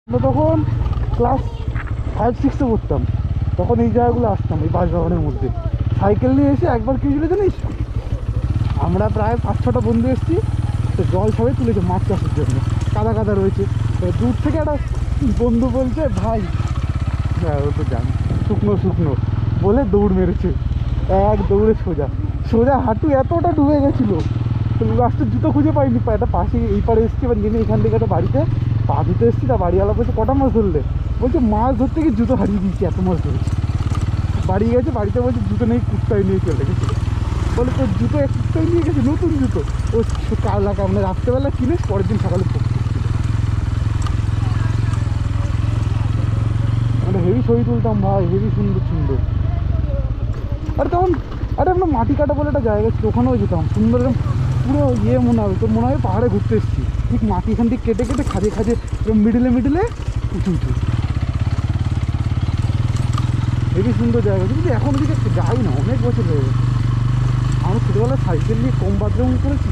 আমরা তখন ক্লাস 5-6-এ পড়তাম, তখন এই জায়গাগুলো আসতাম, এই বাঁশবাগানের মধ্যে সাইকেল নিয়ে এসে। একবার কী ছিল জানিস, আমরা প্রায় 5-6টা বন্ধু এসেছি, তো জল সবাই তুলেছে মাছ চাষের জন্য, কাদা কাদা রয়েছে। তো দূর থেকে একটা বন্ধু বলছে ভাই, হ্যাঁ ও তো জানি, শুকনো শুকনো বলে দৌড় মেরেছে, এক দৌড়ে সোজা সোজা, হাঁটু এতটা ডুবে গেছিলো। তো লাস্টের জুতো খুঁজে পাইনি, একটা পাশে এই পাড়ে এসেছি, এবার নেমে এখান থেকে একটা বাড়িতে পা ধুতে এসেছি। তা বাড়িওয়ালা বলছে কটা মাছ ধরলে, বলছে মাছ ধরতে গিয়ে জুতো হারিয়ে দিয়েছি, এত মাছ ধরেছি। বাড়ি গেছে, বাড়িতে বলছে জুতো নেই, কুর্তায় নিয়ে চলে গেছিলো। বলে তোর জুতো এক কুর্তায় নিয়ে গেছে, নতুন জুতো। ও কাল মানে রাত্রেবেলা কিনে পরের দিন সকালে পড়তে, মানে হেভি ছবি তুলতাম ভাই, হেভি সুন্দর সুন্দর। আরে তখন, আরে আমরা মাটি কাটা বলে একটা জায়গা ছিল, ওখানেও যেতাম, সুন্দর এরকম পুরো ইয়ে মনে হবে তোর, মনে হয় পাহাড়ে ঘুরতে এসেছি। ঠিক মাটি এখান থেকে কেটে কেটে খাজে খাজে এরকম মিডিলে মিডিলে উঁচু উঁচু, হেভি সুন্দর জায়গা। কিন্তু এখন দিকে যাই না, অনেক বছর হয়ে গেছে। আমরা ছোটোবেলায় সাইকেল নিয়ে কম বাথরুম করেছি।